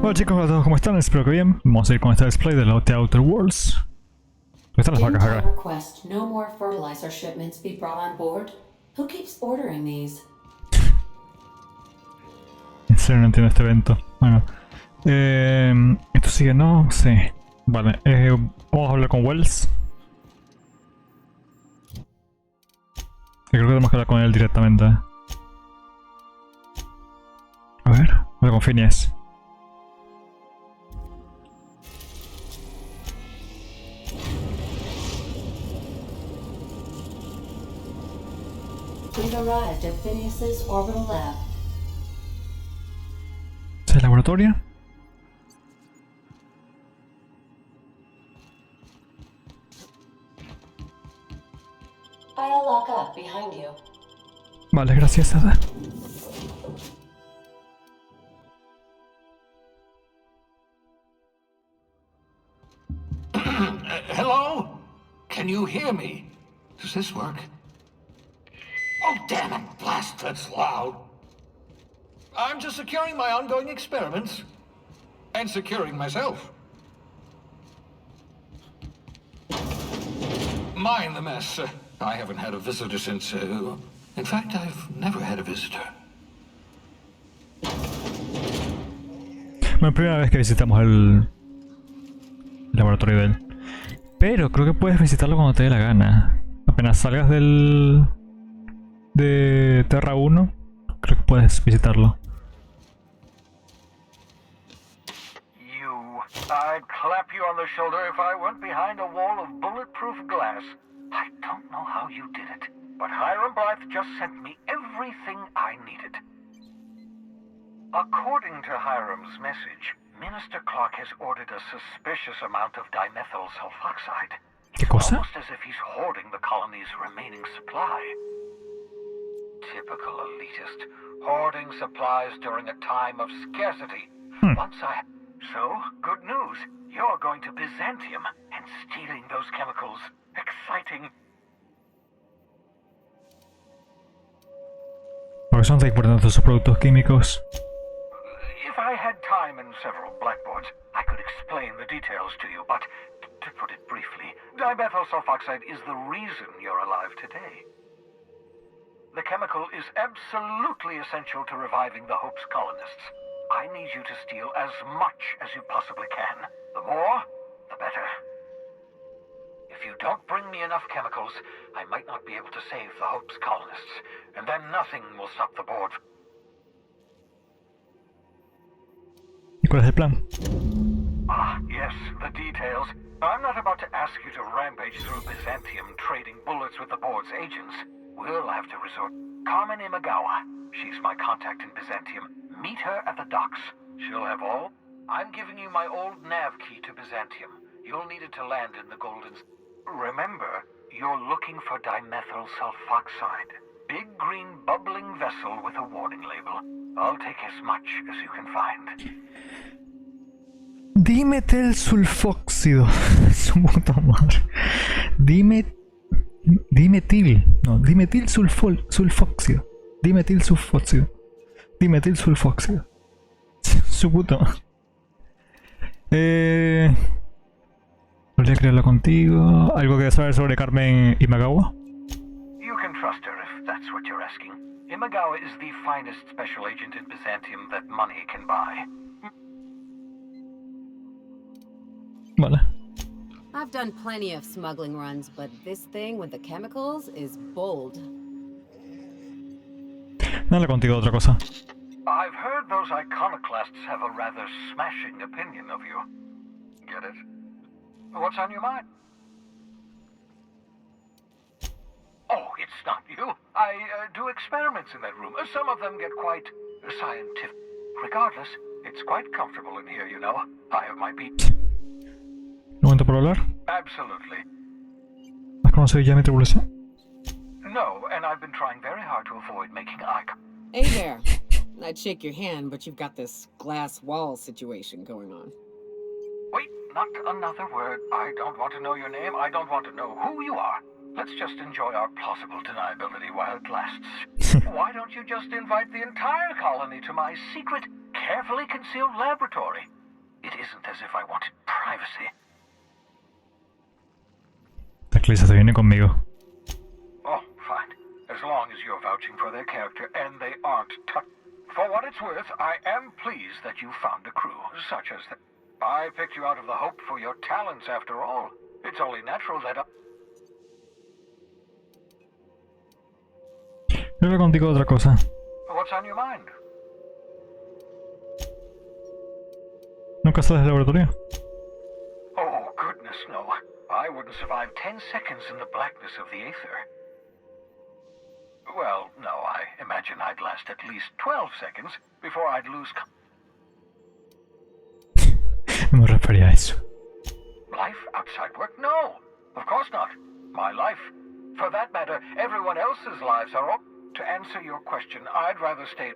Hola chicos, hola a todos, ¿cómo están? Espero que bien. Vamos a ir con este display de la The Outer Worlds. ¿Dónde están las vacas acá? Request no more fertilizer shipments be brought on board. Who keeps ordering these? En serio no entiendo este evento. Bueno. Esto sigue, ¿no? Sí. Vale. Vamos a hablar con Wells. Creo que tenemos que hablar con él directamente. A ver. Habla con Phineas. We've arrived at Phineas's orbital lab. ¿Es el laboratorio? I'll lock up behind you. Vale, gracias, Ada. Hello? Can you hear me? Does this work? Oh, damn it, blast, that's loud. I'm just securing my ongoing experiments. And securing myself. Mind the mess. I haven't had a visitor since... in fact, I've never had a visitor. Bueno, primera vez que visitamos el laboratorio de él. Pero creo que puedes visitarlo cuando te dé la gana. Apenas salgas de Terra 1, creo que puedes visitarlo. I'd clap you on the shoulder if I went behind a wall of bulletproof glass. I don't know how you did it, but Hiram Blythe just sent me everything I needed. According to Hiram's message, Minister Clark has ordered a suspicious amount of dimethyl sulfoxide. ¿Qué cosa? Almost as if he's hoarding the colony's remaining supply. Typical elitist, hoarding supplies during a time of scarcity. So, good news. You're going to Byzantium and stealing those chemicals. Exciting. ¿Por qué son tan importantes esos productos químicos? If I had time and several blackboards, I could explain the details to you, but to put it briefly, dimethyl sulfoxide is the reason you're alive today. The chemical is absolutely essential to reviving the Hope's colonists. I need you to steal as much as you possibly can. The more, the better. If you don't bring me enough chemicals, I might not be able to save the Hope's colonists, and then nothing will stop the board. ¿Y cuál es el plan? Ah, yes, the details. I'm not about to ask you to rampage through Byzantium trading bullets with the board's agents. We'll have to resort. Carmen Imagawa. She's my contact in Byzantium. Meet her at the docks. She'll have all. I'm giving you my old nav key to Byzantium. You'll need it to land in the Golden... Remember, you're looking for dimethyl sulfoxide. Big green bubbling vessel with a warning label. I'll take as much as you can find. Dimetil sulfóxido. Su puta madre. Dimetil sulfóxido. Dimetil sulfóxido. Dimetil sulfóxido. Su puta madre. Podría crearlo contigo. ¿Algo que saber sobre Carmen Imagawa? You can trust her if that's what you're asking. Imagawa is the finest special agent in Byzantium that money can buy. Vale. I've done plenty of smuggling runs, but this thing with the chemicals is bold. Dale contigo otra cosa. I've heard those iconoclasts have a rather smashing opinion of you. Get it? What's on your mind? Oh, it's not you. I do experiments in that room. Some of them get quite scientific. Regardless, it's quite comfortable in here, you know. I have my beat. ¿Un momento para hablar? Absolutely. ¿Has conocido ya mi tripulación? No, and I've been trying very hard to avoid making eye contact. Hey there. I'd shake your hand, but you've got this glass wall situation going on. Wait, not another word. I don't want to know your name. I don't want to know who you are. Let's just enjoy our plausible deniability while it lasts. Why don't you just invite the entire colony to my secret, carefully concealed laboratory? It isn't as if I wanted privacy. La Clisa se viene conmigo. Oh, fine. As long as you're vouching for their character and they aren't For what it's worth, I am pleased that you found a crew, such as that. I picked you out of the hope for your talents after all. It's only natural that Yo hablo contigo de otra cosa. What's on your mind? ¿Nunca sales del laboratorio? Oh, goodness, no. I wouldn't survive 10 seconds in the blackness of the aether. Well, no, I imagine I'd last at least 12 seconds before I'd lose No me refería a eso. life outside work? No, of course not. My life. For that matter, everyone else's lives are all. To answer your question, I'd rather stay.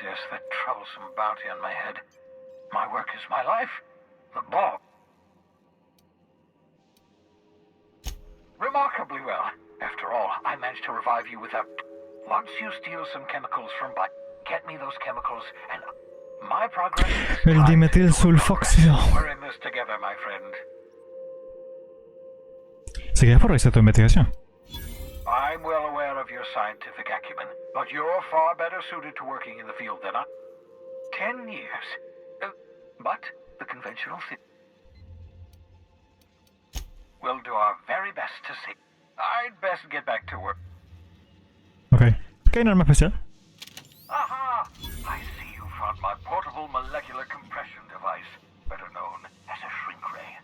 Yes, that troublesome bounty on my head. My work is my life. The ball. Remarkably well. After all, I managed to revive you without... Once you steal some chemicals from get me those chemicals, and my progress is El dimetilsulfóxido. We're in this together, my friend. ¿Se queda por revisar tu investigación? I'm well aware of your scientific acumen, but you're far better suited to working in the field than I. 10 years. But the conventional thing. We'll do our very best to see. I'd best get back to work. Ok. ¿Qué hay en arma especial? Aha! I see you found my portable molecular compression device, better known as a shrink ray.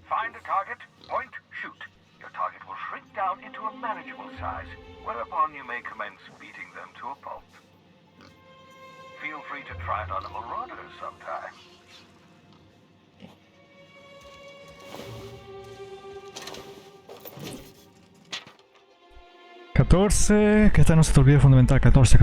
Find a target, point, shoot. Your target will shrink down into a manageable size, whereupon you may commence beating them to a pulp. Feel free to try it on a marauder sometime. ¿14? Que esta no se te olvide fundamental. 14.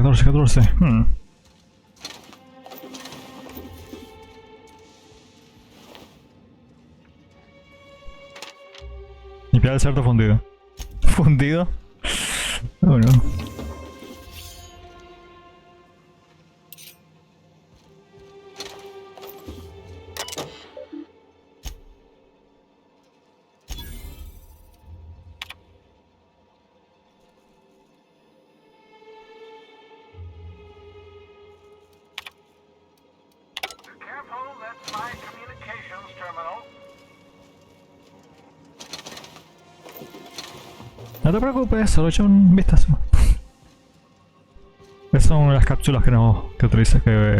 Limpiar el cerdo fundido. ¿Fundido? Oh no. Careful, that's my communications terminal. No te preocupes, solo echa un vistazo. Esas son las cápsulas que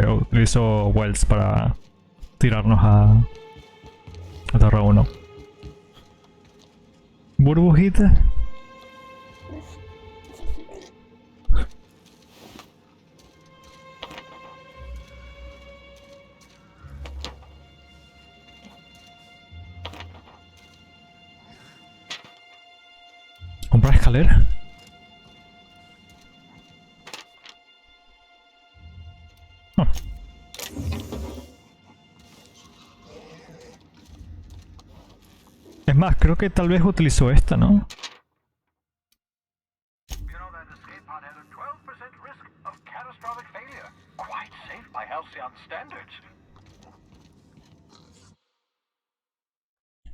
utilizó Wells para tirarnos a Terra 1. Burbujita. ¿Comprar escalera? Oh. Es más, creo que tal vez utilizó esta, ¿no? You know that escape pod had a 12% risk of catastrophic failure. Quite safe by Halcyon standards.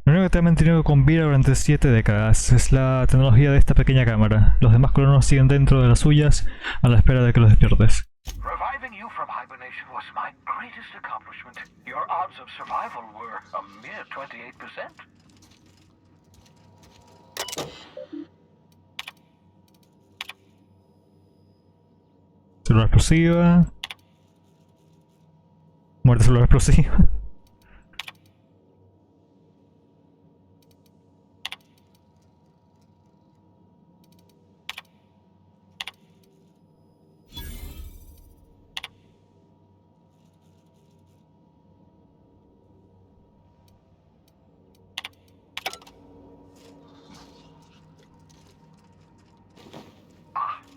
Lo único que te ha mantenido con vida durante 7 décadas es la tecnología de esta pequeña cámara. Los demás colonos siguen dentro de las suyas a la espera de que los despiertes. Reviving you from hibernation was my greatest accomplishment. Your odds of survival were a mere 28%. Celular explosiva. Muerte celular explosiva.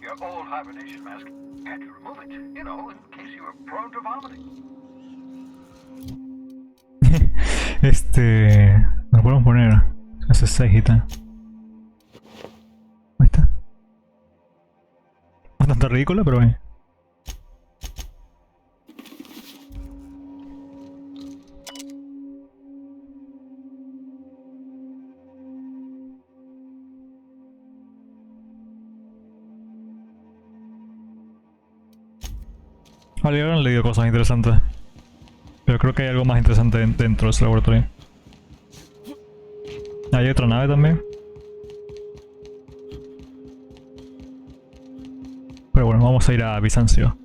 Your old hibernation mask. Had to remove it, you know, in case you were prone to vomiting. Nos podemos poner esa cejita. Ahí está. bastante ridículo, pero bueno. Vale, ahora han leído cosas interesantes. Pero creo que hay algo más interesante dentro de ese laboratorio. Hay otra nave también. Pero bueno, vamos a ir a Bizancio.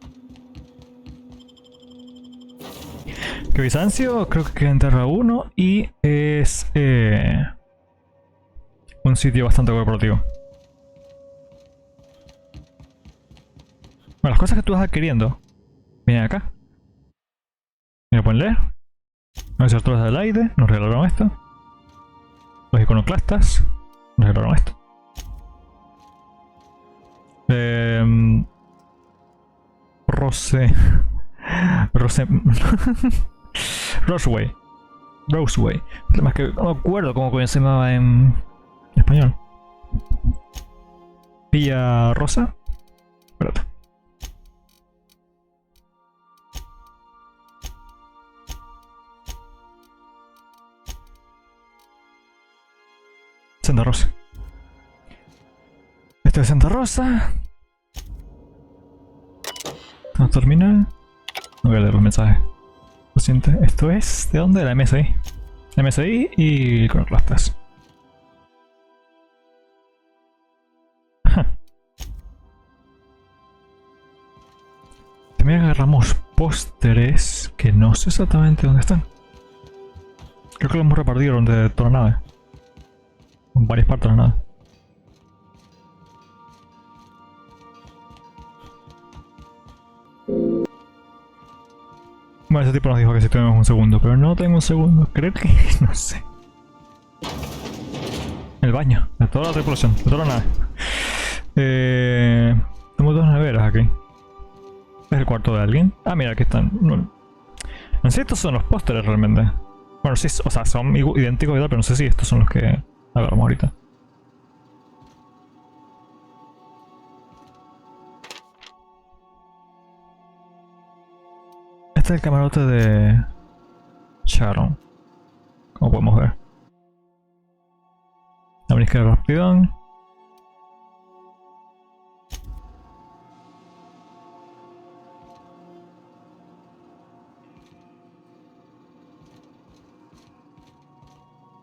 Que Bizancio creo que queda en Terra 1 y es un sitio bastante corporativo. Bueno, las cosas que tú vas adquiriendo vienen acá. ¿Me lo pueden leer? Los insertores del aire nos regalaron esto. Los iconoclastas nos regalaron esto. Roseway. Además que no me acuerdo cómo coño se llamaba en español. Villa Rosa. Espérate. Santa Rosa. Esto es Santa Rosa. No terminal. No voy a leer los mensajes. Lo siento. Esto es... ¿de dónde? La MSI. La MSI y iconoclastas. También agarramos pósteres que no sé exactamente dónde están. Creo que los hemos repartido donde toda la nave. En varias partes de la nave. Bueno, ese tipo nos dijo que si tenemos un segundo, pero no tengo un segundo. Creo que... no sé. El baño, de toda la tripulación, de toda la nave. Tengo dos neveras aquí. ¿Es el cuarto de alguien? Ah, mira, aquí están. No sé si estos son los pósteres realmente. Bueno, sí, o sea, son idénticos y tal, pero no sé si estos son los que agarramos ahorita. Este es el camarote de Sharon, como podemos ver. La brisca de rapidón.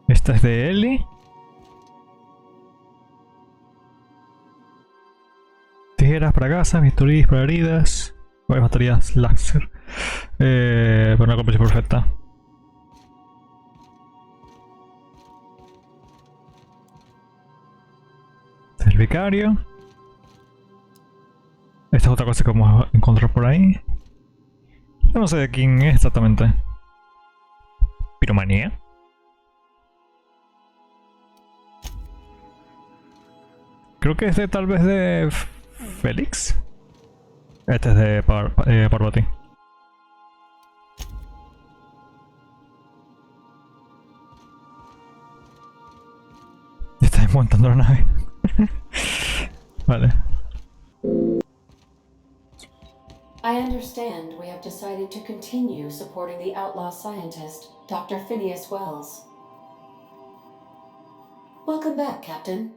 Esta es de Ellie. Tijeras para casa, bisturís para heridas, varias baterías láser. Pero una composición perfecta. Este es el vicario. Esta es otra cosa que vamos a encontrar por ahí. Yo no sé de quién es exactamente. ¿Piromanía? Creo que es de tal vez de Félix. Este es de Parvati. Está desmontando la nave. Vale. I understand we have decided to continue supporting the outlaw scientist, Dr. Phineas Wells. Welcome back, Captain.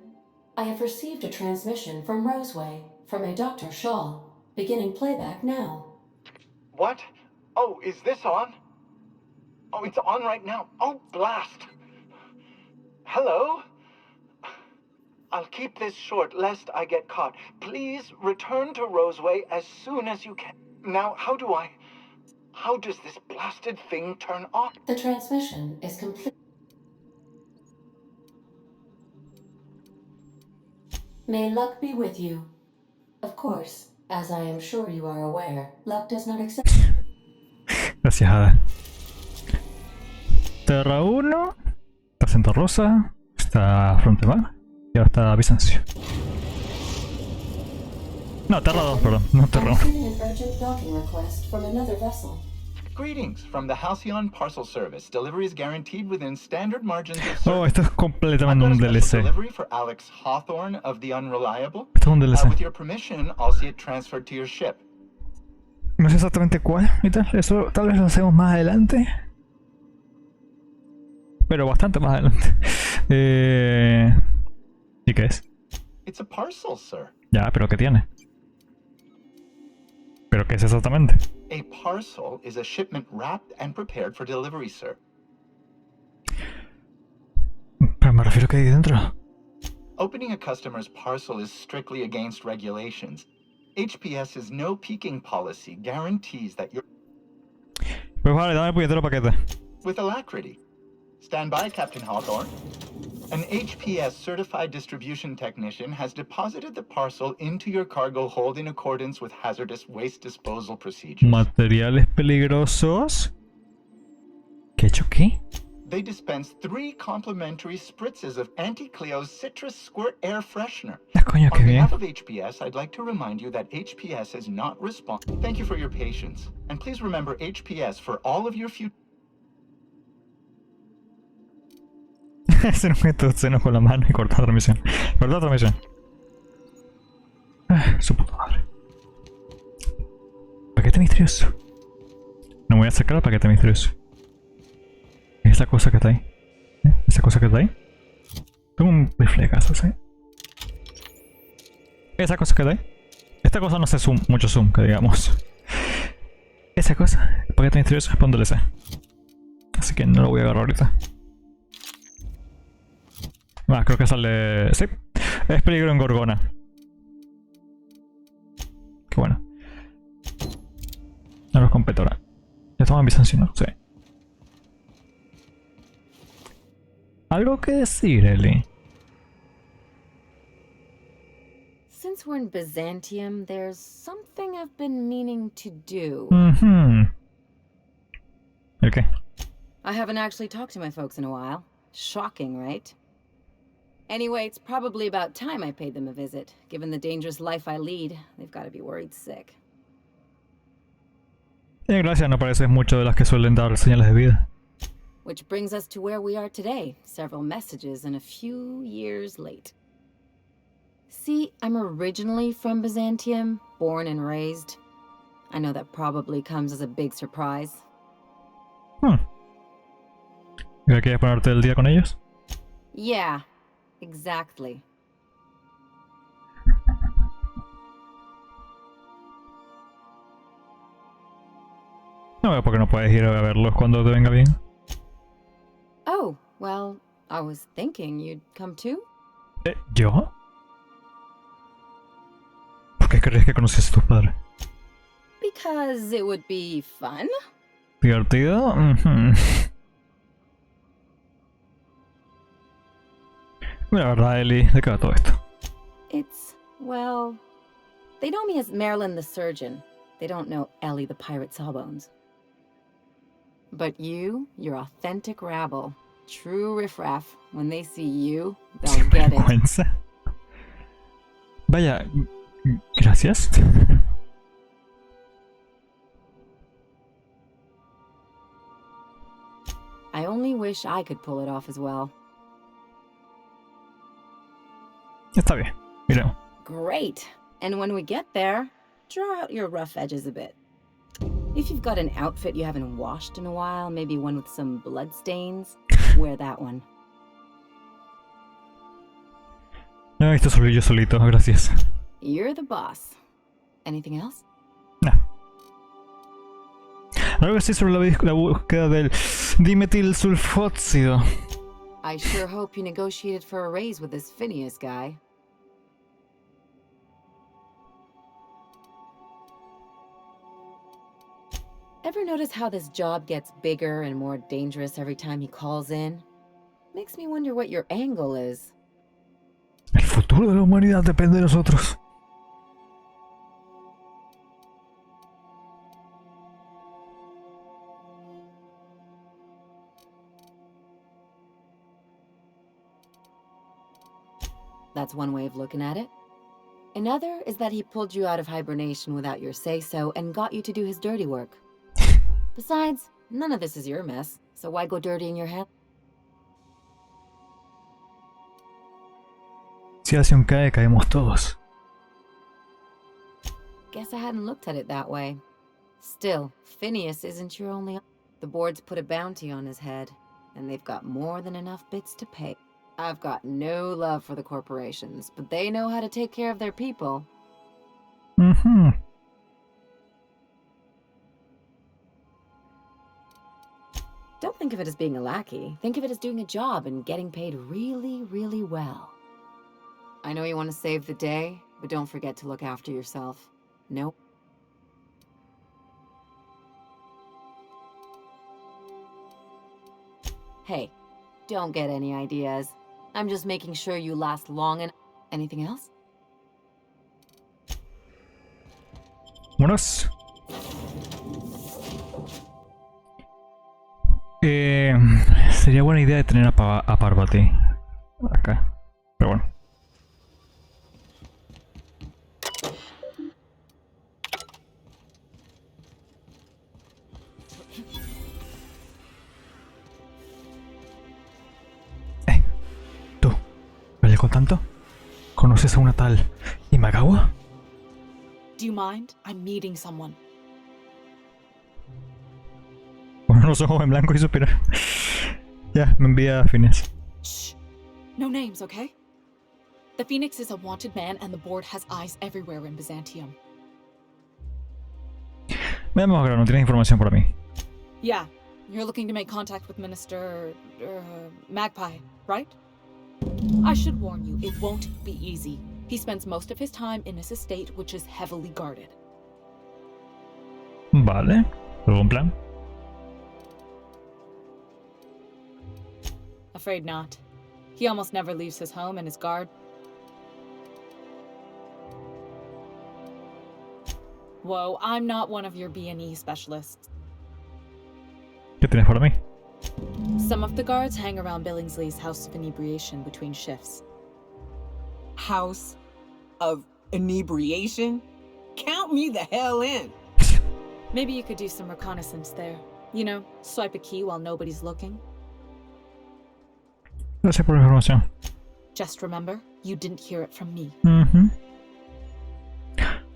I have received a transmission from Roseway, from a Dr. Shaw, beginning playback now. What? Oh, is this on? Oh, it's on right now. Oh, blast. Hello? I'll keep this short lest I get caught. Please return to Roseway as soon as you can. Now, how does this blasted thing turn off? The transmission is complete. May luck be with you. Of course, as I am sure you are aware, luck does not accept. Gracias, Ada. Terra 1. Está Santa Rosa. Está Frontemar. Y ahora está Bizancio. No, Terra 2, perdón. No Terra 1. I've seen an urgent docking request from another vessel. Greetings from the Halcyon Parcel Service. Delivery is guaranteed within standard margins of service. Oh, esto es I've completamente got a un special DLC. delivery for Alex Hawthorne of the Unreliable. Esto es un DLC. With your permission, I'll see it transferred to your ship. No sé exactamente cuál y tal. Eso tal vez lo hacemos más adelante. Pero bastante más adelante. ¿Y qué es? It's a parcel, sir. Ya, pero ¿qué tiene? ¿Pero qué es exactamente? A parcel is a shipment wrapped and prepared for delivery, sir. Pero me refiero a que hay dentro. Opening a customer's parcel is strictly against regulations. HPS's no peeking policy guarantees that you're Pues vale, dame el puñetero paquete. with alacrity. Stand by, Captain Hawthorne. An HPS certified distribution technician has deposited the parcel into your cargo hold in accordance with hazardous waste disposal procedures. Materiales peligrosos. ¿Qué he hecho qué? They dispense 3 complimentary spritzes of Anti-Cleo's Citrus Squirt Air Freshener. Ah, coño, qué On bien. behalf of HPS, I'd like to remind you that HPS is not responsible. Thank you for your patience. And please remember HPS for all of your future... Se nos mete se enojó la mano y cortó la transmisión. Cortó la transmisión. Ah, su puta madre. Paquete misterioso. No me voy a acercar al paquete misterioso. ¿Es esa cosa que está ahí? ¿Esa cosa que está ahí? Tengo un rifle de casa, ¿sí? Esa cosa que está ahí. Esta cosa no hace zoom, mucho zoom, que digamos. Esa cosa, el paquete misterioso es para un DLC. Así que no lo voy a agarrar ahorita. Ah, creo que sale... Sí. Es peligro en Gorgona. Qué bueno. No los completora. Ya estamos en Bizancio, ¿no? Sí. ¿Algo que decir, Ellie? Since we're in Byzantium, there's something I've been meaning to do. ¿El qué? I haven't actually talked to my folks in a while. Shocking, right? Anyway, it's probably about time I paid them a visit. Given the dangerous life I lead, they've got to be worried sick. Gracias, no pareces mucho de las que suelen dar señales de vida. Which brings us to where we are today. Several messages and a few years late. See, I'm originally from Byzantium, born and raised. I know that probably comes as a big surprise. ¿Y quieres ponerte el día con ellos? Yeah, exactly. No veo por qué no puedes ir a verlos cuando te venga bien. Oh, well, I was thinking you'd come too? ¿Yo? ¿Por qué crees que conoces a tus padres? Because it would be fun. ¿Divertido? La verdad, Ellie, ¿de qué va todo esto? It's, well, they know me as Marilyn the surgeon. They don't know Ellie the pirate sawbones. But you're authentic rabble. True riffraff. When they see you, they'll get it. Vergüenza. Vaya, gracias. I only wish I could pull it off as well. Está bien, miremos. Great. And when we get there, draw out your rough edges a bit. If you've got an outfit you haven't washed in a while, maybe one with some blood stains, wear that one. No, esto solo yo solito, gracias. You're the boss. Anything else? No. Algo así sobre la búsqueda del dimetilsulfóxido. I sure hope you negotiated for a raise with this Phineas guy. Ever notice how this job gets bigger and more dangerous every time he calls in? Makes me wonder what your angle is. El futuro de la humanidad depende de nosotros. That's one way of looking at it. Another is that he pulled you out of hibernation without your say-so and got you to do his dirty work. Besides, none of this is your mess, so why go dirtying your head? Si hace un cae, caemos todos. Guess I hadn't looked at it that way. Still, Phineas isn't your only... The board's put a bounty on his head, and they've got more than enough bits to pay. I've got no love for the corporations, but they know how to take care of their people. Mm-hmm. Don't think of it as being a lackey. Think of it as doing a job and getting paid really, really well. I know you want to save the day, but don't forget to look after yourself. Nope. Hey, don't get any ideas. I'm just making sure you last long and... Anything else? Vámonos. Sería buena idea de tener a Parvati acá. Pero bueno. Tú, ¿vale con tanto? ¿Conoces a una tal Imagawa? Do you mind? I'm meeting someone. Bueno, los ojos en blanco y suspira. Ya, me envía a Phineas. Shh. No names, okay? The Phoenix is a wanted man and the board has eyes everywhere in Byzantium. Veamos acá, no tienes información para mí. Yeah, you're looking to make contact with Minister... Magpie, right? I should warn you, it won't be easy. He spends most of his time in his estate, which is heavily guarded. Vale, ¿algún plan? Afraid not. He almost never leaves his home and his guard. Whoa, I'm not one of your B&E specialists. ¿Qué tienes para mí? Some of the guards hang around Billingsley's House of Inebriation between shifts. House of Inebriation? Count me the hell in. Maybe you could do some reconnaissance there. You know, swipe a key while nobody's looking. Gracias por la información. Just remember, you didn't hear it from me.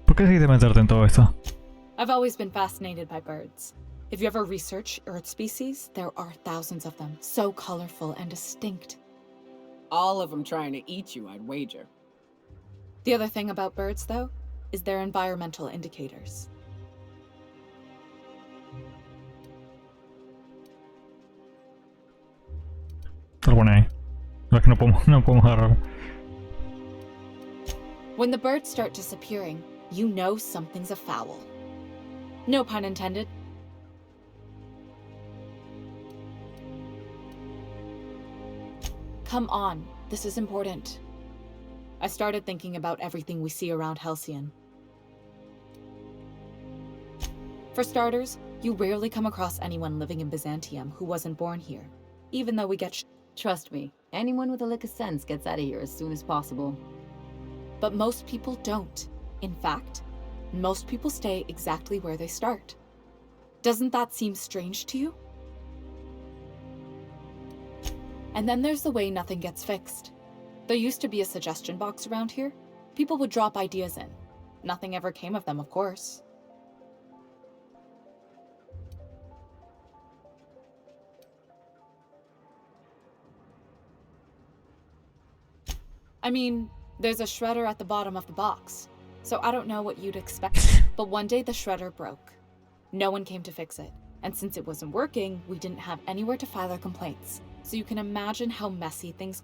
¿Por qué decidiste meterte en todo esto? I've always been fascinated by birds. If you ever research Earth species, there are thousands of them, so colorful and distinct. All of them trying to eat you, I'd wager. The other thing about birds, though, is their environmental indicators. Está bueno ahí. Es que no podemos agarrar. When the birds start disappearing, you know something's afoul. No pun intended. Come on, this is important. I started thinking about everything we see around Halcyon. For starters, you rarely come across anyone living in Byzantium who wasn't born here, even though we get Trust me, anyone with a lick of sense gets out of here as soon as possible. But most people don't. In fact, most people stay exactly where they start. Doesn't that seem strange to you? And then there's the way nothing gets fixed. There used to be a suggestion box around here. People would drop ideas in. Nothing ever came of them, of course. I mean, there's a shredder at the bottom of the box, so I don't know what you'd expect. But one day the shredder broke. No one came to fix it, and since it wasn't working, we didn't have anywhere to file our complaints. So you can imagine how messy things...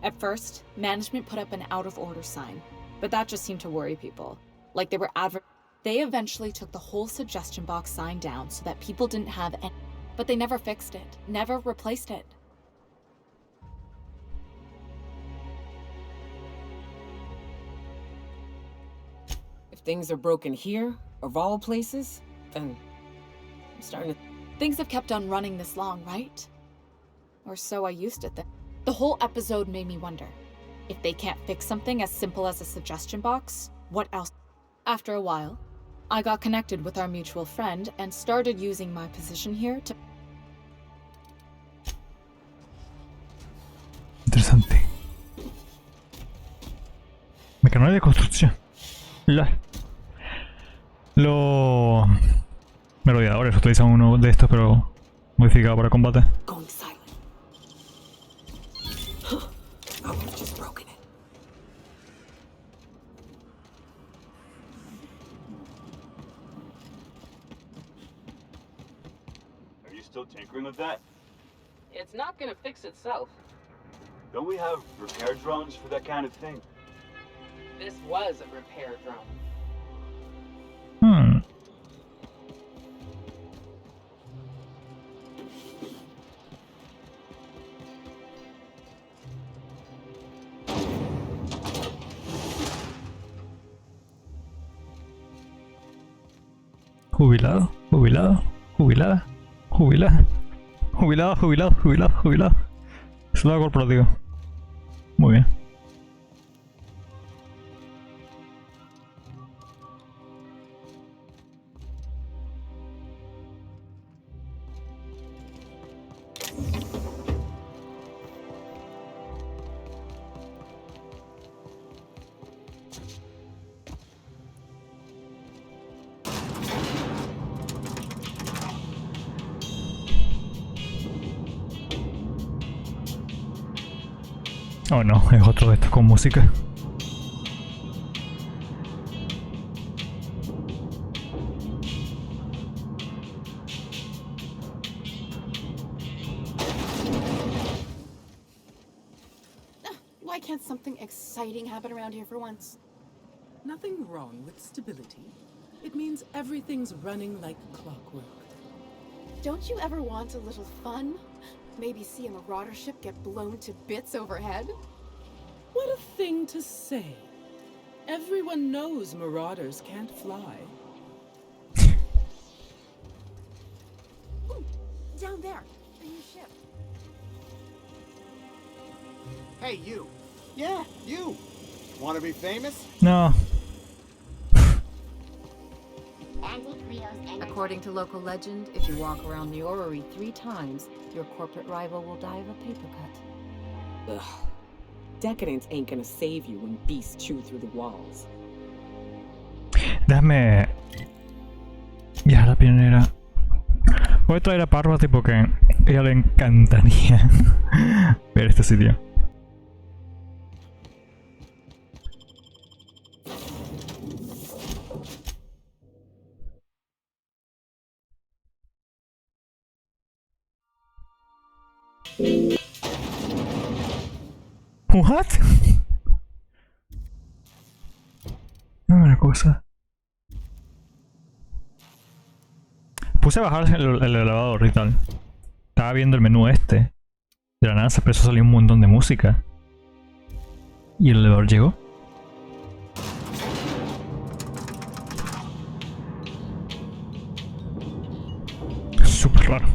At first, management put up an out-of-order sign, but that just seemed to worry people. Like they were They eventually took the whole suggestion box sign down so that people didn't have any... But they never fixed it, never replaced it. If things are broken here, of all places, then I'm starting to... Things have kept on running this long, right? Or so I used to think. The whole episode made me wonder, if they can't fix something as simple as a suggestion box, what else? After a while, I got connected with our mutual friend and started using my position here to... Interesante. Mecanólogo de construcción. Merodeadores utilizan uno de estos, pero modificado para combate. Going silent. I would have just broken it. Are you still tinkering with that? It's not gonna fix itself. Don't we have repair drones for that kind of thing? This was a repair drone. Jubilado, jubilado, jubilada, jubilada, jubilado, jubilado, jubilado, jubilado. Soldado corporativo. Muy bien. Oh no, es otro de estos con música. Why can't something exciting happen around here for once? Nothing wrong with stability. It means everything's running like clockwork. Don't you ever want a little fun? Maybe see a marauder ship get blown to bits overhead? What a thing to say. Everyone knows marauders can't fly. Ooh, down there, a new ship. Hey, you. Yeah, you. Want to be famous? No. According to local legend, if you walk around the orrery 3 times, your corporate rival will die of a paper cut. Ugh. Decadence ain't gonna save you when beasts chew through the walls. Déjame... Ya, la pionera. Voy a traer a Parvati porque a ella le encantaría ver este sitio. What? No, una cosa. Puse a bajar el elevador y tal. Estaba viendo el menú este. De la nada se empezó a salir un montón de música. Y el elevador llegó. Súper raro.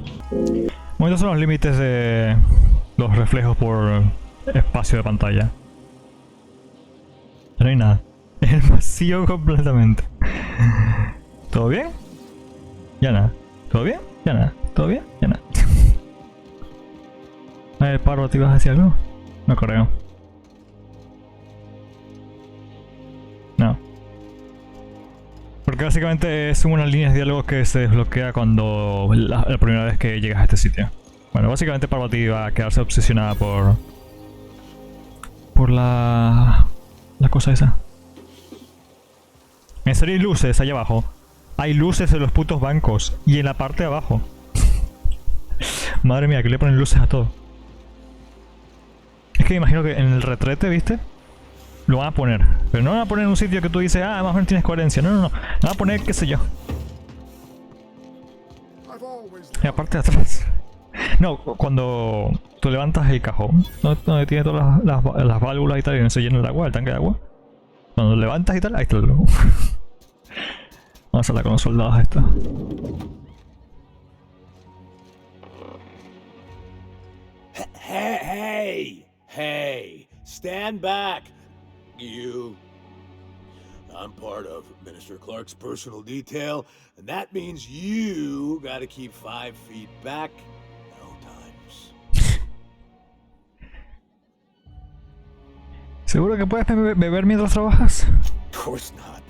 Bueno, estos son los límites de los reflejos por espacio de pantalla. No hay nada. Es el vacío completamente. ¿Todo bien? Ya nada. ¿Todo bien? Ya nada. ¿Todo bien? Ya nada. A ver, Parvati, ¿vas a decir algo? No creo. No. Porque básicamente son unas líneas de diálogo que se desbloquea cuando la primera vez que llegas a este sitio. Bueno, básicamente Parvati va a quedarse obsesionada por la cosa esa. En serio hay luces allá abajo. Hay luces en los putos bancos y en la parte de abajo. Madre mía, que le ponen luces a todo. Es que me imagino que en el retrete, ¿viste? Lo van a poner. Pero no van a poner en un sitio que tú dices, ah, más o menos tienes coherencia. No, no, no. Van a poner, qué sé yo. Y aparte de atrás. No, cuando tú levantas el cajón, donde tiene todas las válvulas y tal, y no se llena el agua, el tanque de agua. Cuando lo levantas y tal, ahí está el logo. Vamos a hablar con los soldados estos. Hey! Stand back, you. I'm part of Minister Clark's personal detail, and that means you gotta keep 5 feet back at all times. ¿Seguro que puedes beber mientras trabajas? Of course not.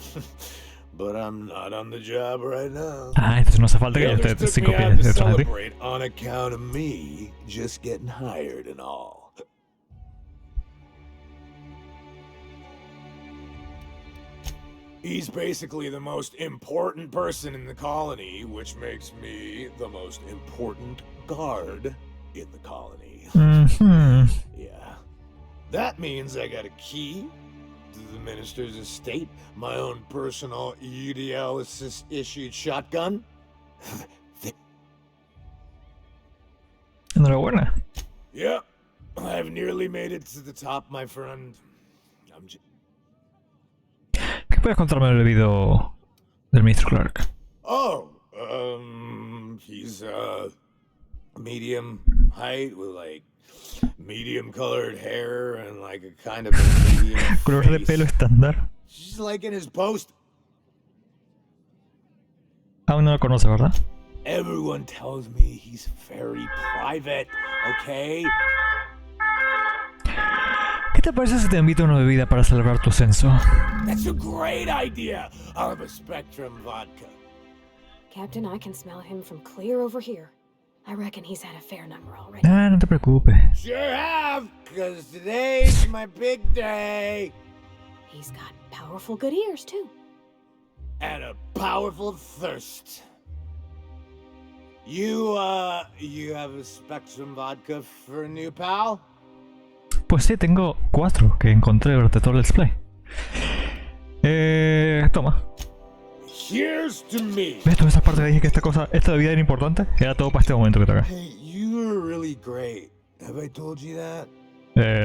But I'm not on the job right now. Ah, entonces no hace falta que yo esté 5 pies detrás de ti. On account of me just getting hired and all. He's basically the most important person in the colony, which makes me the most important guard in the colony. Yeah. That means I got a key to the minister's estate, my own personal UDL issued shotgun. Enhorabuena. Yep, I've nearly made it to the top, my friend. ¿Qué puedes contarme del video del Mr. Clark? Oh, he's medium height with like medium colored hair and like a kind of a medium Color de pelo estándar. Just like in his post. Aún no lo conoce, ¿verdad? Everyone tells me he's very private, okay? ¿Qué te parece si te invito a una bebida para celebrar tu ascenso? That's a great idea. I'll have a Spectrum vodka. Captain, I can smell him from clear over here. I reckon he's had a fair number already. Ah, no te preocupes. Sure have, because today's my big day. He's got powerful good ears, too. And a powerful thirst. You have a Spectrum vodka for a new pal? Pues sí, tengo 4 que encontré durante todo el let's play. Toma. Here's to me. ¿Ves toda esa parte que dije que esta bebida era importante? Era todo para este momento que toca. Hey, you were really great. Have I told you that?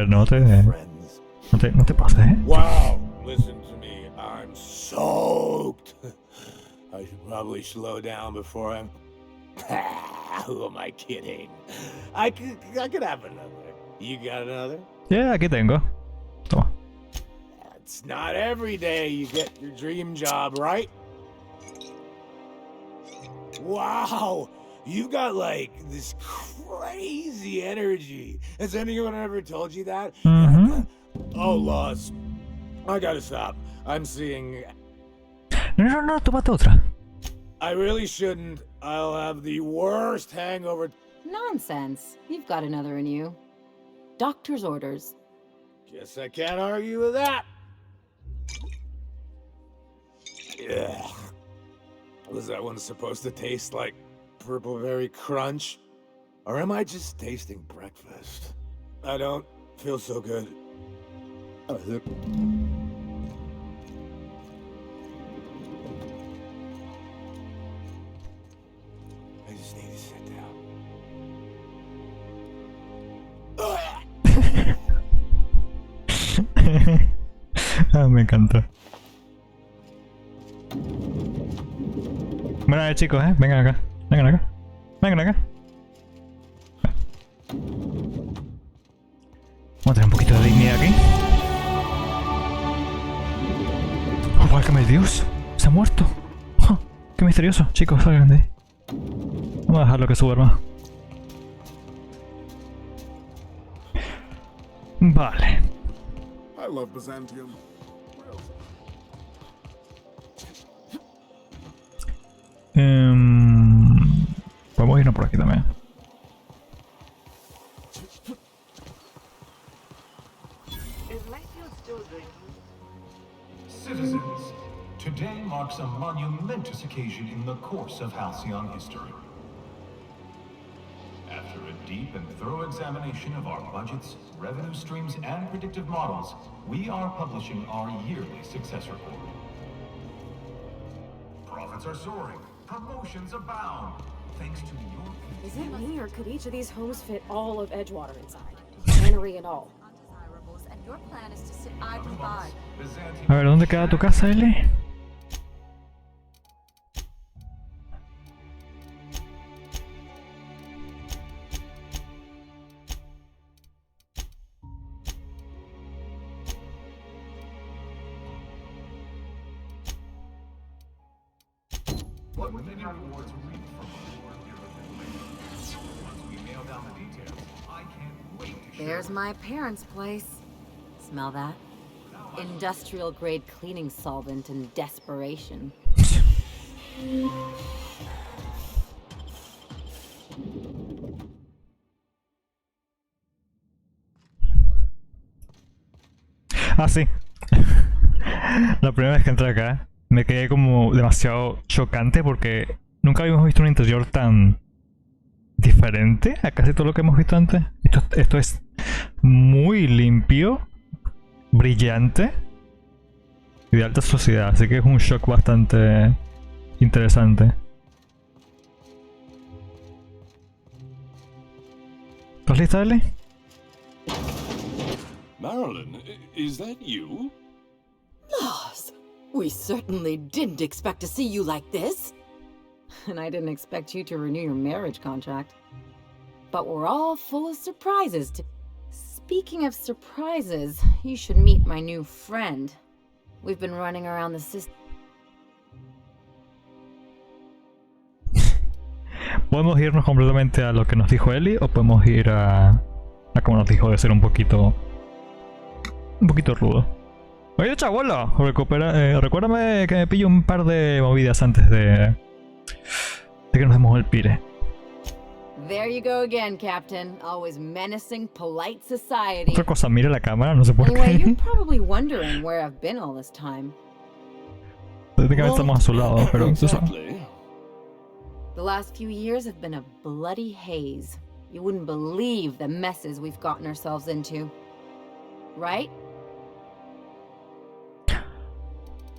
No te pases, ¿eh? Wow, listen to me. I'm soaked. I should probably slow down before I'm... Who am I kidding? I could have another. You got another? Yeah, aquí tengo. Toma. It's not every day you get your dream job, right? Wow, you got like this crazy energy. Has anyone ever told you that? Oh, lost. I gotta stop. I'm seeing... No, tómate otra. I really shouldn't. I'll have the worst hangover. Nonsense. You've got another in you. Doctor's orders. Guess I can't argue with that. Yeah. Was that one supposed to taste like Purple Berry Crunch? Or am I just tasting breakfast? I don't feel so good. I just need to sit down. Me encantó. Bueno, chicos, vengan acá. Vengan acá. Vamos a tener un poquito de dignidad aquí. ¡Oh, válgame Dios! ¡Se ha muerto! Oh, ¡qué misterioso! Chicos, salgan de ahí. Vamos a dejarlo que suba, hermano. Vale. I love Byzantium. Podemos irnos por aquí también. Citizens, today marks a monumentous occasion in the course of Halcyon history. After a deep and thorough examination of our budgets, revenue streams, and predictive models, we are publishing our yearly success report. Profits are soaring. Promotions abound. Thanks to your... Is it me, or could each of these homes fit all of Edgewater inside? Tannery and all. A ver, ¿dónde queda tu casa, Ellie? But many rewards reap from reward given. Once we nail down the details, I can't wait to share. There's my parents' place. Smell that? Industrial grade cleaning solvent and desperation. Ah, sí. La primera vez que entré acá me quedé como demasiado chocante porque nunca habíamos visto un interior tan diferente a casi todo lo que hemos visto antes. Esto es muy limpio, brillante y de alta sociedad, así que es un shock bastante interesante. ¿Estás lista, Ellie? Marilyn, is that you? Lars, we certainly didn't expect to see you like this. And I didn't expect you to renew your marriage contract. But we're all full of surprises to... Speaking of surprises, you should meet my new friend. We've been running around the system. Podemos irnos completamente a lo que nos dijo Ellie o podemos ir a como nos dijo de ser un poquito rudo. Oye, chabuelo, recuérdame que me pillo un par de movidas antes de que nos demos el pire. There you go again, Captain. Always menacing polite society. Otra cosa, mira la cámara, no sé por Anyway, qué. you're probably wondering where I've been all this time. Técnicamente estamos a su lado, pero Exactly. The last few years have been a bloody haze. You wouldn't believe the messes we've gotten ourselves into. Right?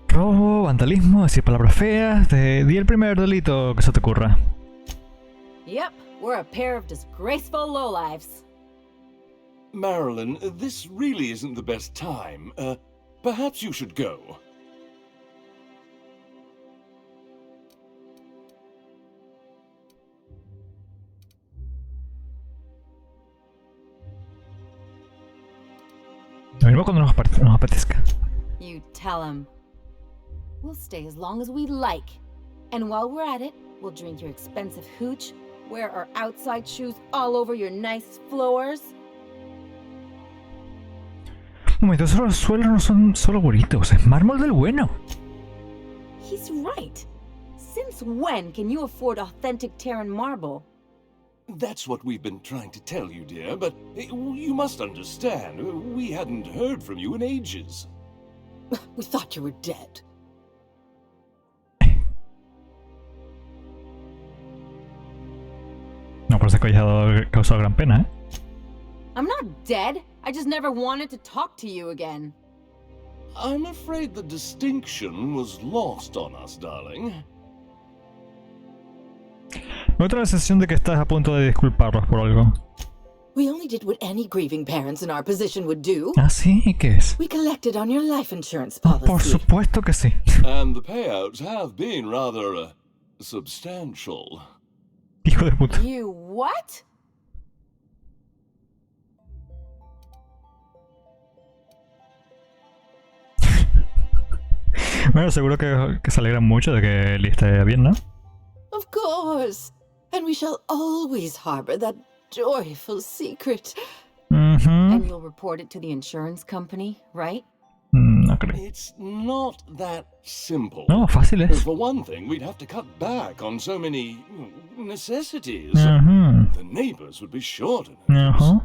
Robo, vandalismo, decir palabras feas, di el primer delito que se te ocurra. Yep, we're a pair of disgraceful lowlifes. Marilyn, this really isn't the best time. Perhaps you should go. Venimos cuando nos apetezca. You tell him. We'll stay as long as we like. And while we're at it, we'll drink your expensive hooch, wear our outside shoes all over your nice floors. Un momento, esos suelos no son solo bonitos, es mármol del bueno. He's right. Since when can you afford authentic Terran marble? That's what we've been trying to tell you, dear, but you must understand, we hadn't heard from you in ages. We thought you were dead. No, pero ese collado causó gran pena, ¿eh? I'm not dead. I just never wanted to talk to you again. I'm afraid the distinction was lost on us, darling. Me otra sensación de que estás a punto de disculparlos por algo. We only did what any grieving parents in our position would do. ¿Ah, sí? ¿Y qué es? We collected on your life insurance policy. Por supuesto que sí. And the payouts have been rather, substantial. Hijo de puta. You what? Bueno, seguro que se alegran mucho de que Ellie esté bien, ¿no? Of course. And we shall always harbor that joyful secret. And you'll report it to the insurance company, right? No creo. It's not that simple. No, fácil es. For one thing, we'd have to cut back on so many necessities. The neighbors would be sure to notice.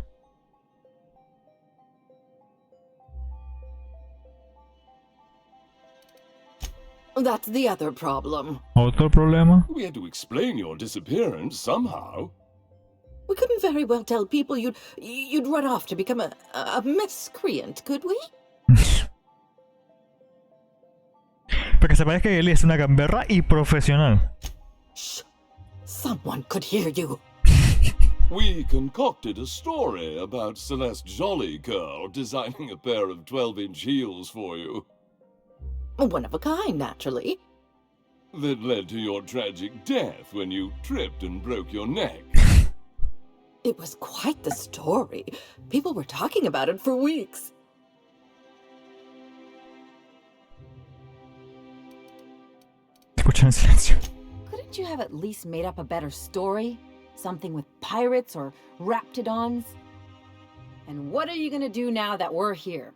That's the other problem. ¿Otro problema? We had to explain your disappearance somehow. We couldn't very well tell people you'd run off to become a miscreant, could we? Porque sepáis que Ellie es una gamberra y profesional. Shh. Someone could hear you. We concocted a story about Celeste Jollycurl designing a pair of 12-inch heels for you. One of a kind, naturally. That led to your tragic death when you tripped and broke your neck. It was quite the story. People were talking about it for weeks. Escuchan en silencio. Couldn't you have at least made up a better story? Something with pirates or raptidons? And what are you gonna do now that we're here?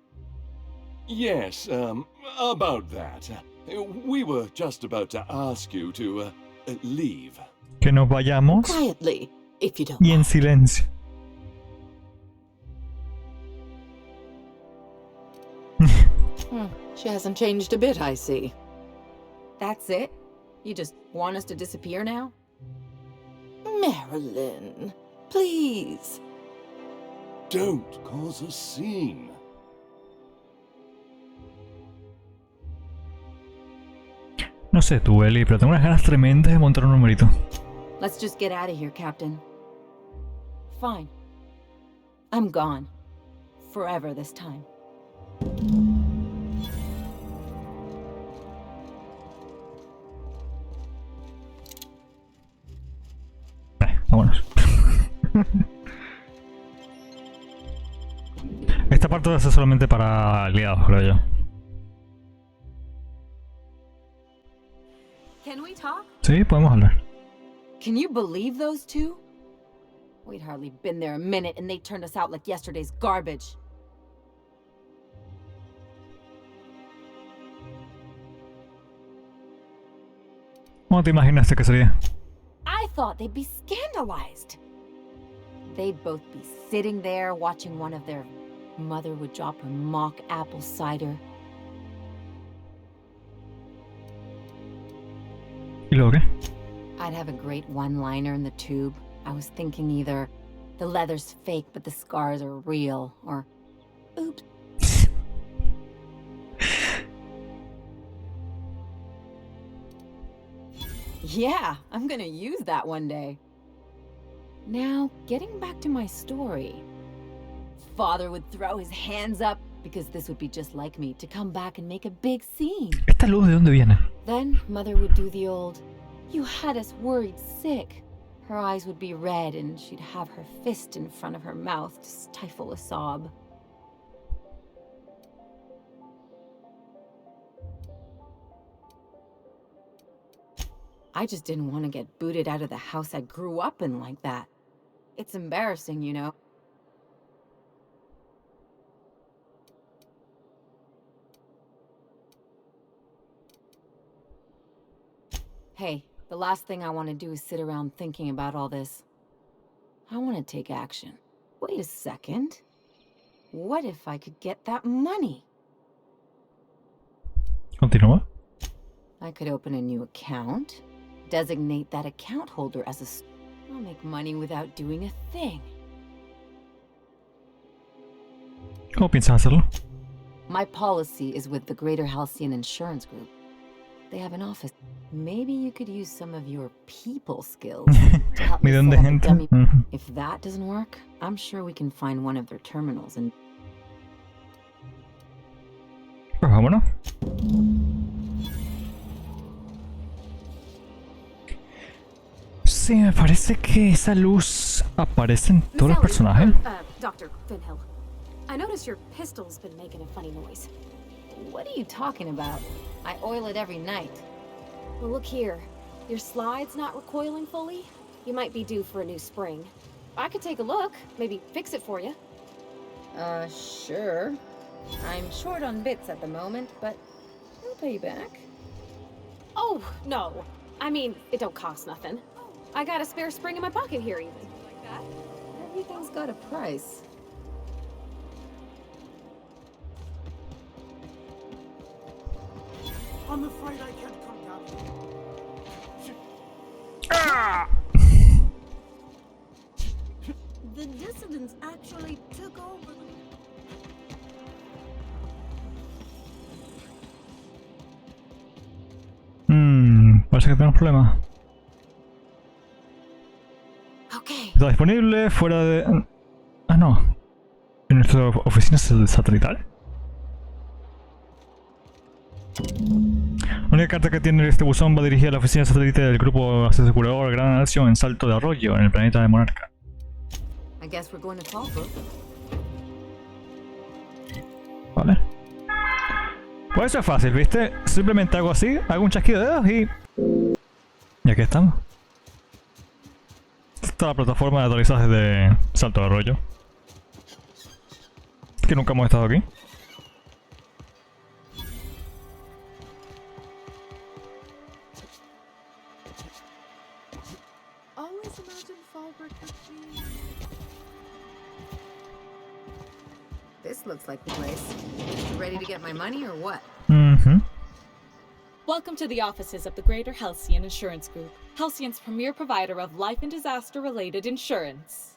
Yes, about that. We were just about to ask you to, leave. Que nos vayamos. Quietly, if you don't Y en silencio. She hasn't changed a bit, I see. That's it? You just want us to disappear now? Marilyn, please. Don't cause a scene. No sé tú, Ellie, pero tengo unas ganas tremendas de montar un numerito. Let's just get out of here, Captain. Fine. I'm gone. Forever this time. Vámonos. Esta parte va a ser solamente para aliados, creo yo. Can we talk? Sí, podemos hablar. Can you believe those two? We'd hardly been there a minute and they turned us out like yesterday's garbage. ¿Cómo te imaginaste que sería? I thought they'd be scandalized. They'd both be sitting there watching one of their mother would drop her mock apple cider. ¿Y luego qué? I'd have a great one-liner in the tube. I was thinking either the leather's fake but the scars are real, or oops. Yeah, I'm gonna use that one day. Now, getting back to my story. Father would throw his hands up because this would be just like me to come back and make a big scene. ¿Esta luz de dónde viene? Then Mother would do the old, "You had us worried sick." Her eyes would be red and she'd have her fist in front of her mouth to stifle a sob. I just didn't want to get booted out of the house I grew up in like that. It's embarrassing, you know. Hey, the last thing I want to do is sit around thinking about all this. I want to take action. Wait a second. What if I could get that money? Continúa. I could open a new account. Designate that account holder as a... I'll make money without doing a thing. ¿Cómo piensas hacerlo? My policy is with the Greater Halcyon Insurance Group. They have an office. Maybe you could use some of your people skills to help me set up a dummy. If that doesn't work, I'm sure we can find one of their terminals and... Pues vámonos. Sí, me parece que esa luz aparece en todos los personajes. Dr. Fenhill, I noticed your pistol's been making a funny noise. What are you talking about? I oil it every night. Well, look here. Your slide's not recoiling fully. You might be due for a new spring. I could take a look, maybe fix it for you. Sure. I'm short on bits at the moment, but I'll pay you back. Oh, no. I mean, it don't cost nothing. I got a spare spring in my pocket here, even. Like that? Everything's got a price. I'm afraid I can't come down here. Ah! The dissidents actually took over. Parece que tenemos problemas. Está disponible fuera de... Ah, no. ¿En nuestra oficina satelital? La única carta que tiene este buzón va dirigida a la oficina satélite del grupo asegurador Gran Nación en Salto de Arroyo, en el planeta de Monarca. Vale. Pues eso es fácil, ¿viste? Simplemente hago así, hago un chasquido de dedos y aquí estamos. Esta es la plataforma de aterrizaje de Salto de Arroyo. Que nunca hemos estado aquí. Always imagine Fallbrook would be... This looks like the place. You ready to get my money or what? Mm-hmm. Welcome to the offices of the Greater Halcyon Insurance Group, Halcyon's premier provider of life and disaster-related insurance.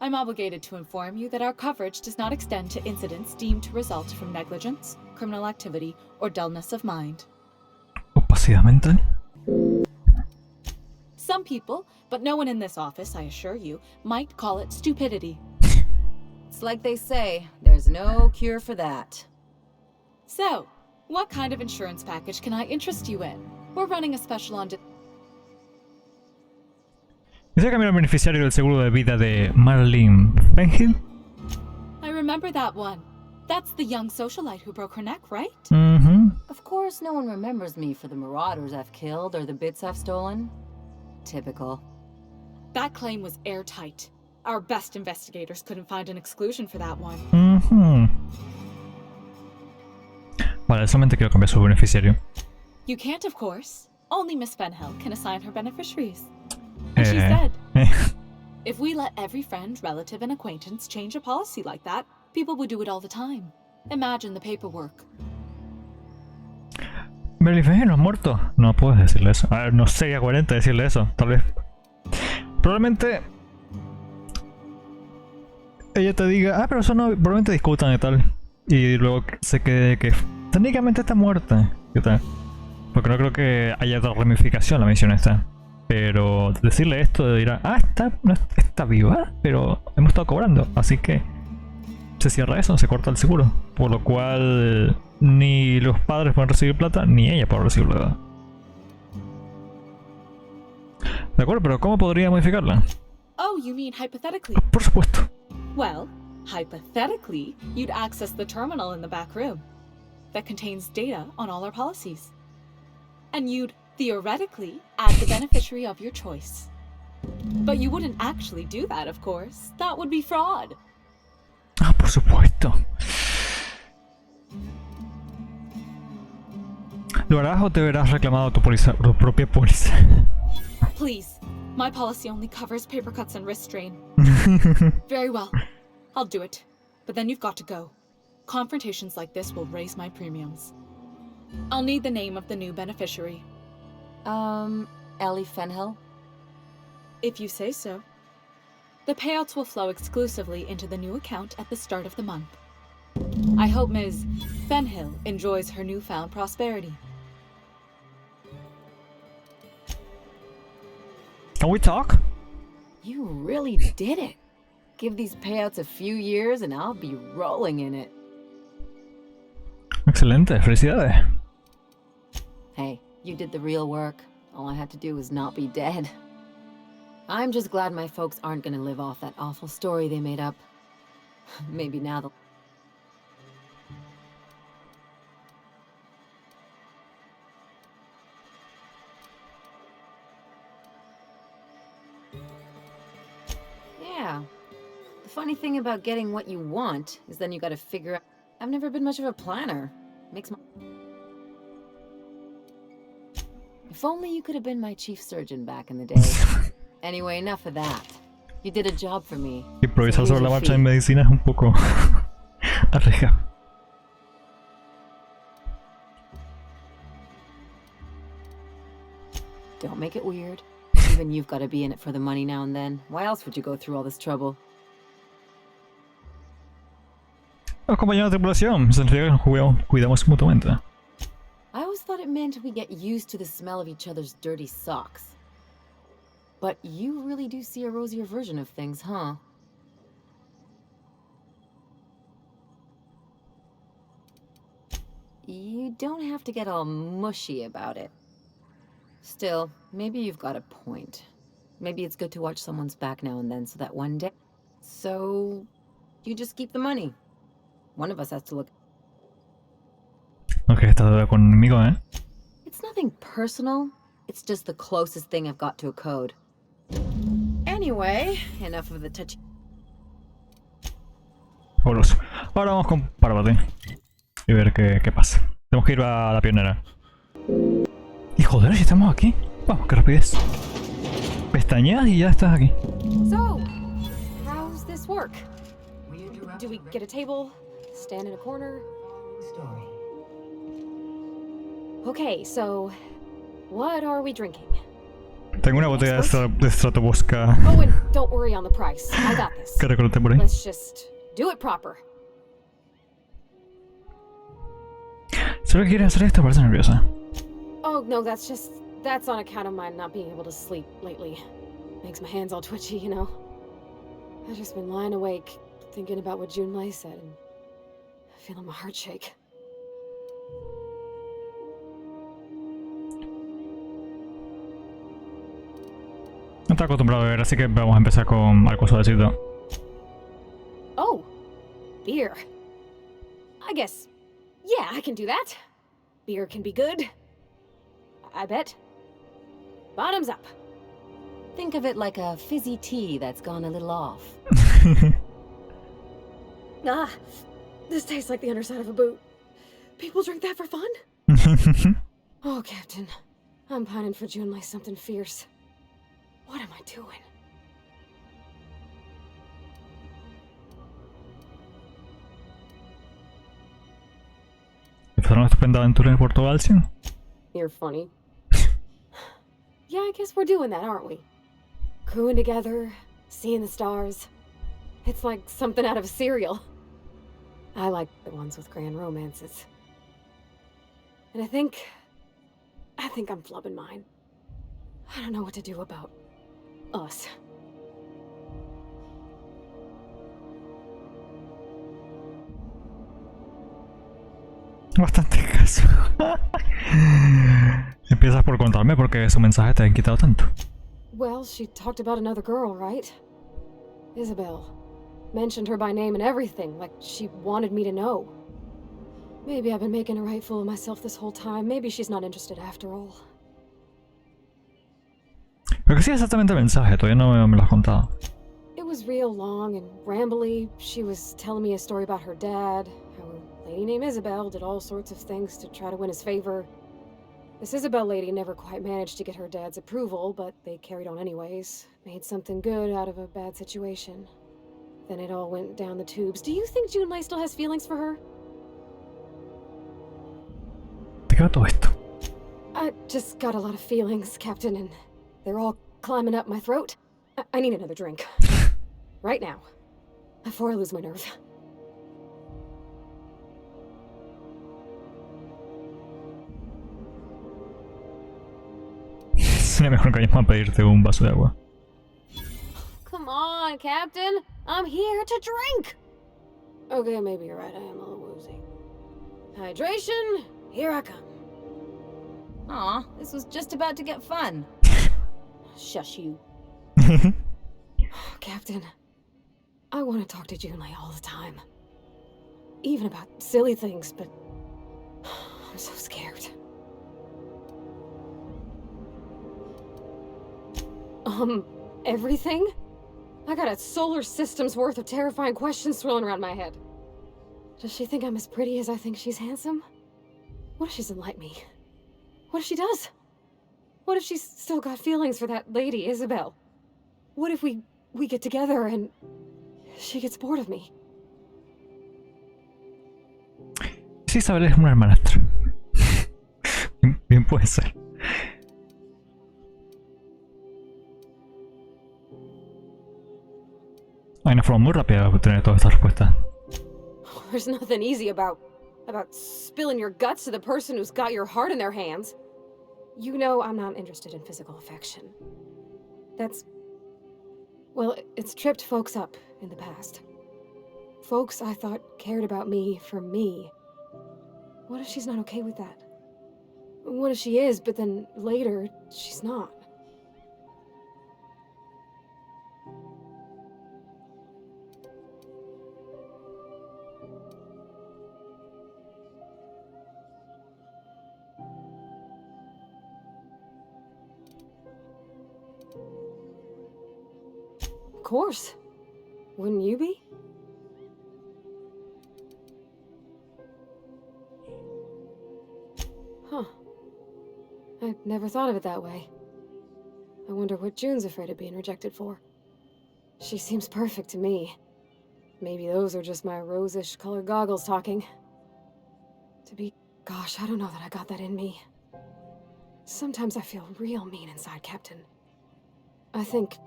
I'm obligated to inform you that our coverage does not extend to incidents deemed to result from negligence, criminal activity, or dullness of mind. Opacidad mental. Some people, but no one in this office, I assure you, might call it stupidity. It's like they say, there's no cure for that. So, what kind of insurance package can I interest you in? We're running a special on... ¿Desea cambiar el beneficiario del seguro de vida de Madeline Fenhill? I remember that one. That's the young socialite who broke her neck, right? Mm-hmm. Of course no one remembers me for the marauders I've killed or the bits I've stolen. Typical. That claim was airtight. Our best investigators couldn't find an exclusion for that one. Mm-hmm. Vale, solamente quiero cambiar su beneficiario. You can't, of course. Only Miss Fenhill can assign her beneficiaries. And she said, if we let every friend, relative, and acquaintance change a policy like that, people would do it all the time. Imagine the paperwork. Madeline Fenhill no ha muerto. No puedes decirle eso. A ver, no sería coherente decirle eso, tal vez. Probablemente ella te diga, pero eso no, probablemente discutan y tal. Y luego se quede que técnicamente está muerta. ¿Qué tal? Porque no creo que haya otra ramificación la misión esta. Pero decirle esto dirá, está viva, pero hemos estado cobrando. Así que se cierra eso, se corta el seguro. Por lo cual ni los padres pueden recibir plata, ni ella puede recibir plata. De acuerdo, pero ¿cómo podría modificarla? Oh, you mean hypothetically? Por supuesto. Well, hypothetically, you'd access the terminal in the back room that contains data on all our policies. And you'd theoretically add the beneficiary of your choice. But you wouldn't actually do that, of course. That would be fraud. Ah, por supuesto. ¿Lo harás o te verás reclamado tu propia póliza? Please, my policy only covers paper cuts and wrist strain. Very well, I'll do it. But then you've got to go. Confrontations like this will raise my premiums. I'll need the name of the new beneficiary. Ellie Fenhill? If you say so. The payouts will flow exclusively into the new account at the start of the month. I hope Ms. Fenhill enjoys her newfound prosperity. Can we talk? You really did it. Give these payouts a few years and I'll be rolling in it. Excelente, felicidades. Hey, you did the real work. All I had to do was not be dead. I'm just glad my folks aren't gonna live off that awful story they made up. Maybe now they'll... Yeah. The funny thing about getting what you want is then you gotta figure out... I've never been much of a planner. Makes my... If only you could have been my chief surgeon back in the day. Anyway, enough of that. You did a job for me. Improvisar sobre la marcha en medicina es un poco arriesgado. Don't make it weird. Even you've got to be in it for the money now and then. Why else would you go through all this trouble? Los compañeros de tripulación, significa que nos cuidamos mutuamente. I always thought it meant we get used to the smell of each other's dirty socks. But you really do see a rosier version of things, huh? You don't have to get all mushy about it. Still, maybe you've got a point. Maybe it's good to watch someone's back now and then so that one day... So... you just keep the money. One of us has to look... Ok, está conmigo, ¿eh? It's nothing personal. It's just the closest thing I've got to a code. Anyway, enough of the touchy. Fabuloso. Ahora vamos con Parvati. Y ver qué pasa. Tenemos que ir a la pionera. Y joder, ya estamos aquí. Vamos, qué rapidez. Pestañeas y ya estás aquí. So, how's this work? Do we get a table? Stand in a corner? Okay, so what are we drinking? Tengo una botella de Stratobosca. Oh, and don't worry on the price. I got this. Que recorté por ahí. Let's just do it proper. ¿Solo quieres hacer esto? Parece nerviosa. Oh, no, that's on account of my not being able to sleep lately. Makes my hands all twitchy, you know. I've just been lying awake, thinking about what Junlei said, and feeling my heart shake. No está acostumbrado a beber, así que vamos a empezar con algo suavecito. Oh, beer. I guess, yeah, I can do that. Beer can be good. I bet. Bottoms up. Think of it like a fizzy tea that's gone a little off. Ah, this tastes like the underside of a boot. People drink that for fun? Oh, Captain. I'm pining for Junlei something fierce. What am I doing? ¿Empezaron una estupenda aventura en Puerto Poblacion? You're funny. Yeah, I guess we're doing that, aren't we? Crewing together, seeing the stars. It's like something out of a serial. I like the ones with grand romances. And I think I'm flubbing mine. I don't know what to do about us. Bastante caso. Empiezas por contarme por qué su mensaje te ha inquietado tanto. Well, she talked about another girl, right? Isabel. Mentioned her by name and everything, like she wanted me to know. Maybe I've been making a right fool of myself this whole time. Maybe she's not interested after all. Pero que sí exactamente el mensaje, todavía no me lo has contado. It was real long and rambly. She was telling me a story about her dad, how a lady named Isabel did all sorts of things to try to win his favor. This Isabel lady never quite managed to get her dad's approval, but they carried on anyways. Made something good out of a bad situation. Then it all went down the tubes. Do you think Junlei still has feelings for her? ¿De qué va todo esto? I just got a lot of feelings, Captain, and they're all climbing up my throat. I need another drink. Right now. Before I lose my nerve. Sería mejor que vayamos a pedirte un vaso de agua. Come on, Captain. I'm here to drink. Okay, maybe you're right. I am a little woozy. Hydration, here I come. Aw, this was just about to get fun. Shush you. Captain, I want to talk to Junlei all the time. Even about silly things, but I'm so scared. Everything? I got a solar system's worth of terrifying questions swirling around my head. Does she think I'm as pretty as I think she's handsome? What if she doesn't like me? What if she does? What if she's still got feelings for that lady, Isabel? What if we get together and she gets bored of me? Sí, Isabel es una hermanastra. Bien puede ser. Hay una forma muy rápida de obtener todas estas respuestas. There's nothing easy about spilling your guts to the person who's got your heart in their hands. You know I'm not interested in physical affection. Well, it's tripped folks up in the past. Folks I thought cared about me for me. What if she's not okay with that? What if she is, but then later, she's not? course. Wouldn't you be? Huh. I never thought of it that way. I wonder what June's afraid of being rejected for. She seems perfect to me. Maybe those are just my rosish colored goggles talking. Gosh, I don't know that I got that in me. Sometimes I feel real mean inside, Captain. I think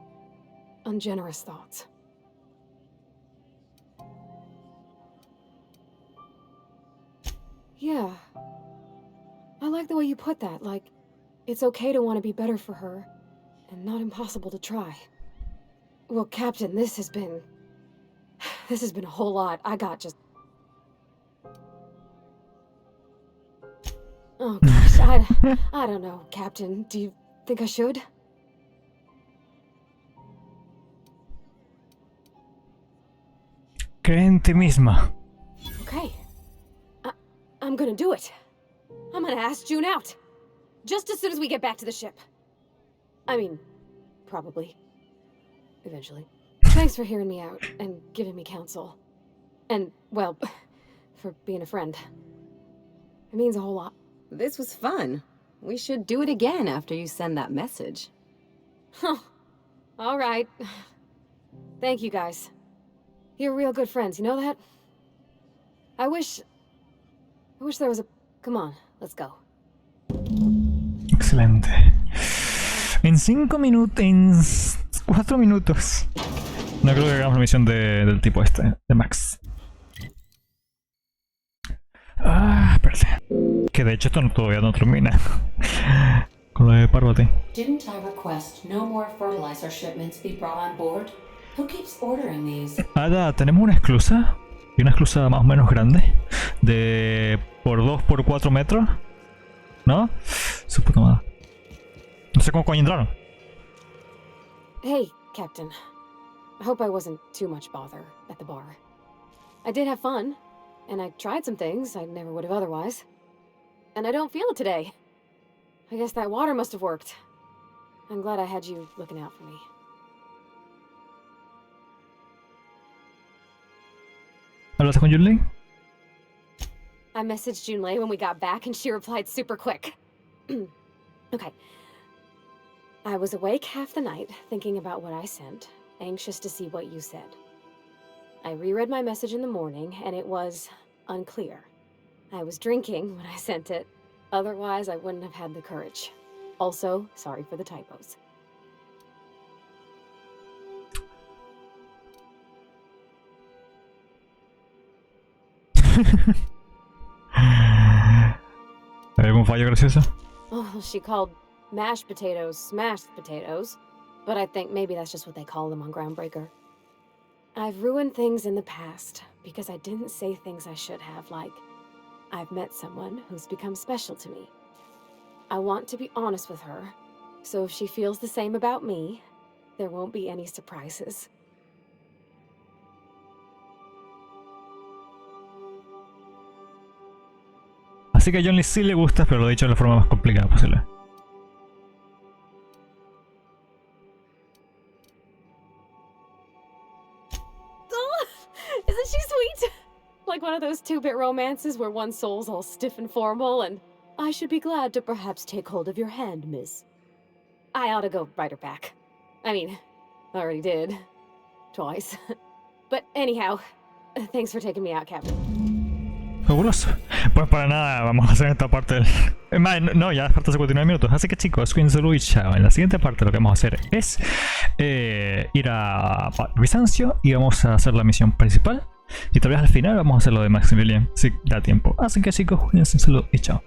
ungenerous thoughts. Yeah. I like the way you put that, like, it's okay to want to be better for her, and not impossible to try. Well, Captain, this has been a whole lot. I got just... Oh gosh, I don't know, Captain. Do you think I should? Cree en ti misma. Okay. I'm gonna do it. I'm gonna ask June out. Just as soon as we get back to the ship. I mean, probably. Eventually. Thanks for hearing me out and giving me counsel. And, well, for being a friend. It means a whole lot. This was fun. We should do it again after you send that message. Huh. All right. Thank you, guys. You're real good friends, you know that? I wish there was a... Come on, let's go. Excelente. En 5 minutos... En 4 minutos. No creo que hagamos la misión del tipo este, de Max. Ah, espérate. Que de hecho esto todavía no termina. Con lo de Parvati. Didn't I request no more fertilizer shipments be brought on board? Who keeps ordering these? Ahora tenemos una esclusa. Y una esclusa más o menos grande. De por 2 por 4 metros. ¿No? Su puta madre. No sé cómo coño entraron. Hey, Captain. I hope I wasn't too much bother at the bar. I did have fun. And I tried some things I never would have otherwise. And I don't feel it today. I guess that water must have worked. I'm glad I had you looking out for me. ¿Hablaste con Junlei? I messaged Junlei when we got back and she replied super quick. Okay. I was awake half the night thinking about what I sent, anxious to see what you said. I reread my message in the morning, and it was unclear. I was drinking when I sent it. Otherwise, I wouldn't have had the courage. Also, sorry for the typos. ¿Hay algún fallo gracioso? Oh, she called mashed potatoes smashed potatoes. But I think maybe that's just what they call them on Groundbreaker. I've ruined things in the past because I didn't say things I should have, like, I've met someone who's become special to me. I want to be honest with her, so if she feels the same about me, there won't be any surprises. Así que a Johnny sí le gusta, pero lo he dicho de la forma más complicada posible. Isn't she sweet? Like one of those 2-bit romances where one soul's all stiff and formal and, I should be glad to perhaps take hold of your hand, miss. I ought to go write her back. I mean, I already did. Twice. But anyhow, thanks for taking me out, Captain. Fabuloso. Pues para nada, vamos a hacer esta parte del... No, ya falta 59 minutos. Así que chicos, cuídense y chao. En la siguiente parte lo que vamos a hacer es ir a Bizancio y vamos a hacer la misión principal. Y tal vez al final vamos a hacer lo de Maximilian, si da tiempo. Así que chicos, cuídense, un saludo y chao.